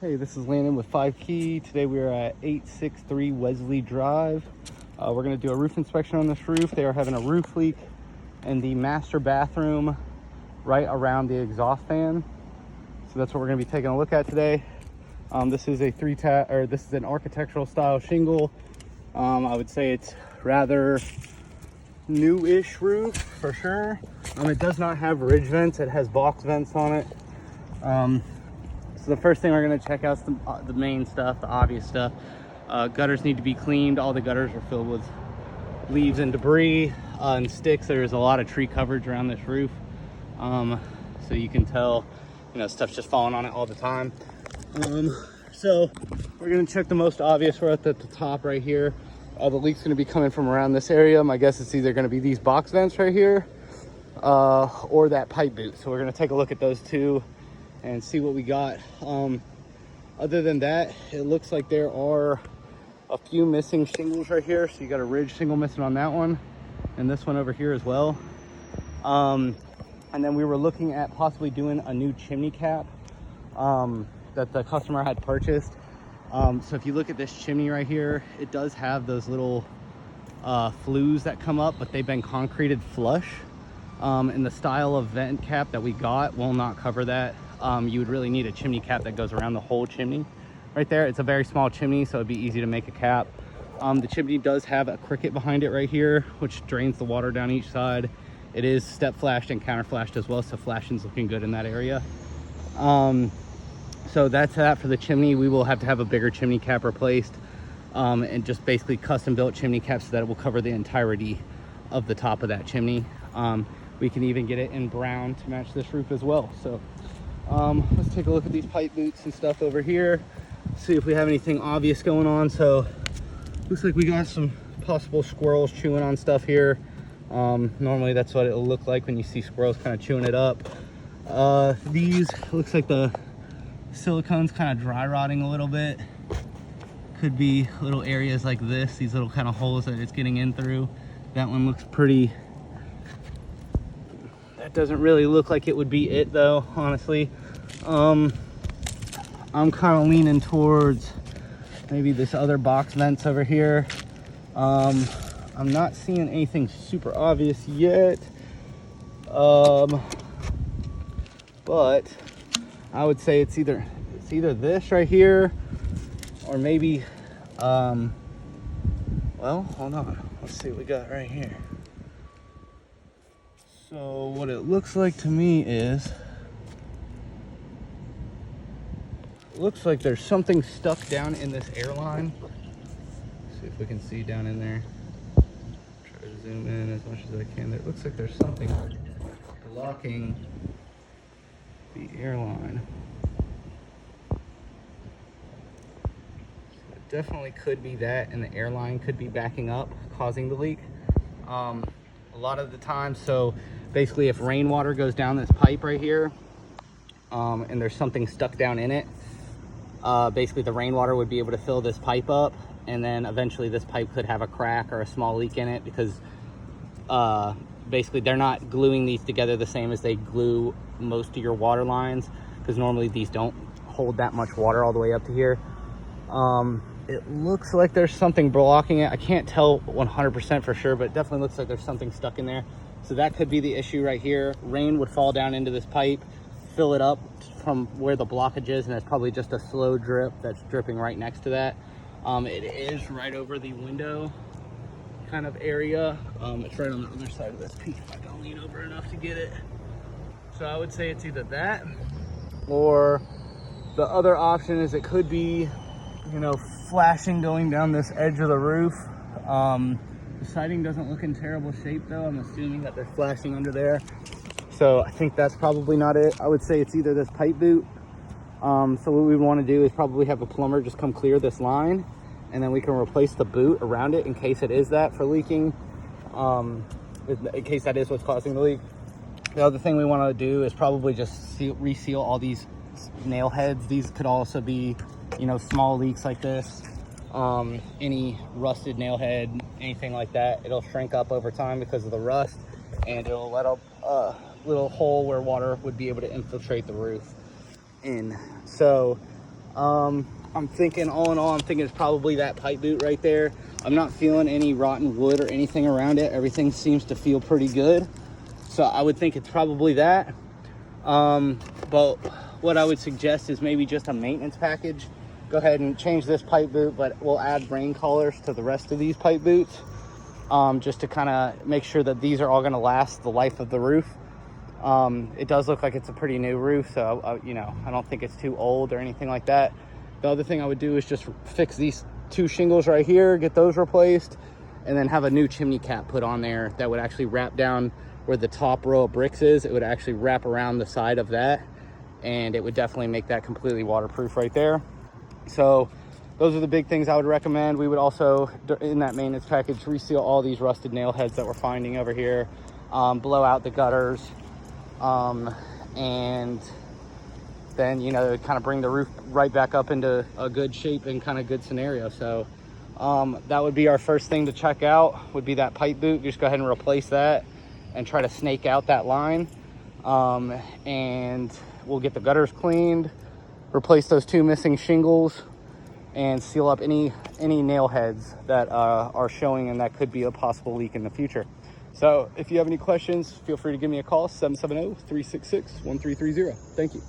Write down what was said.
Hey, this is Landon with 5 Key. Today we are at 863 Wesley Drive. We're going to do a roof inspection on this roof. They are having a roof leak in the master bathroom right around the exhaust fan. So that's what we're going to be taking a look at today. This is a this is an architectural style shingle. I would say it's rather new-ish roof for sure. It does not have ridge vents. It has box vents on it. So the first thing we're going to check out is the main stuff, the obvious stuff. Gutters need to be cleaned. All the gutters are filled with leaves and debris and sticks. There's a lot of tree coverage around this roof. So you can tell, stuff's just falling on it all the time. So we're going to check the most obvious. We're at the top right here. The leak's going to be coming from around this area. My guess is either going to be these box vents right here or that pipe boot. So we're going to take a look at those two and see what we got. Other than that, it looks like there are a few missing shingles right here. So you got a ridge shingle missing on that one and this one over here as well. And then we were looking at possibly doing a new chimney cap that the customer had purchased. So if you look at this chimney right here, it does have those little flues that come up, but they've been concreted flush. And the style of vent cap that we got will not cover that. You would really need a chimney cap that goes around the whole chimney right there. It's a very small chimney, so it'd be easy to make a cap. The chimney does have a cricket behind it right here, which drains the water down each side. It is step flashed and counter flashed as well, so flashing's looking good in that area. So that's that for the chimney. We will have to have a bigger chimney cap replaced and just basically custom built chimney caps so that it will cover the entirety of the top of that chimney. We can even get it in brown to match this roof as well. So let's take a look at these pipe boots and stuff over here, see if we have anything obvious going on. So looks like we got some possible squirrels chewing on stuff here. Normally that's what it'll look like when you see squirrels kind of chewing it up. These looks like the silicone's kind of dry rotting a little bit. Could be little areas like this, these little kind of holes that it's getting in through. That one looks pretty, that doesn't really look like it would be it though, honestly. I'm kind of leaning towards maybe this other box vents over here. I'm not seeing anything super obvious yet. But I would say it's either this right here or maybe well, hold on, let's see what we got right here. So what it looks like to me is, it looks like there's something stuck down in this airline. See if we can see down in there. Try to zoom in as much as I can. It looks like there's something blocking the airline. So it definitely could be that, and the airline could be backing up, causing the leak. A lot of the time, so basically if rainwater goes down this pipe right here, and there's something stuck down in it, basically the rainwater would be able to fill this pipe up, and then eventually this pipe could have a crack or a small leak in it, because basically they're not gluing these together the same as they glue most of your water lines, because normally these don't hold that much water all the way up to here. It looks like there's something blocking it. I can't tell 100% for sure, but it definitely looks like there's something stuck in there. So that could be the issue right here. Rain would fall down into this pipe, fill it up from where the blockage is, and it's probably just a slow drip that's dripping right next to that. It is right over the window kind of area. It's right on the other side of this piece. I don't lean over enough to get it. So I would say it's either that, or the other option is it could be, flashing going down this edge of the roof. The siding doesn't look in terrible shape though. I'm assuming that they're flashing under there. So I think that's probably not it. I would say it's either this pipe boot. So what we want to do is probably have a plumber just come clear this line, and then we can replace the boot around it in case it is that for leaking, in case that is what's causing the leak. The other thing we want to do is probably just reseal all these nail heads. These could also be, small leaks like this. Any rusted nail head, anything like that, it'll shrink up over time because of the rust, and it'll let up a little hole where water would be able to infiltrate the roof in. So I'm thinking, all in all, I'm thinking it's probably that pipe boot right there. I'm not feeling any rotten wood or anything around it. Everything seems to feel pretty good. So I would think it's probably that. But what I would suggest is maybe just a maintenance package. Go ahead and change this pipe boot, but we'll add rain collars to the rest of these pipe boots, just to kind of make sure that these are all going to last the life of the roof. It does look like it's a pretty new roof, so you know, I don't think it's too old or anything like that. The other thing I would do is just fix these 2 shingles right here, get those replaced, and then have a new chimney cap put on there that would actually wrap down where the top row of bricks is. It would actually wrap around the side of that, and it would definitely make that completely waterproof right there. So those are the big things I would recommend. We would also, in that maintenance package, reseal all these rusted nail heads that we're finding over here, blow out the gutters, and then, you know, kind of bring the roof right back up into a good shape and kind of good scenario. So that would be our first thing to check out, would be that pipe boot. Just go ahead and replace that and try to snake out that line. And we'll get the gutters cleaned, replace those 2 missing shingles, and seal up any nail heads that are showing and that could be a possible leak in the future. So if you have any questions, feel free to give me a call, 770-366-1330. Thank you.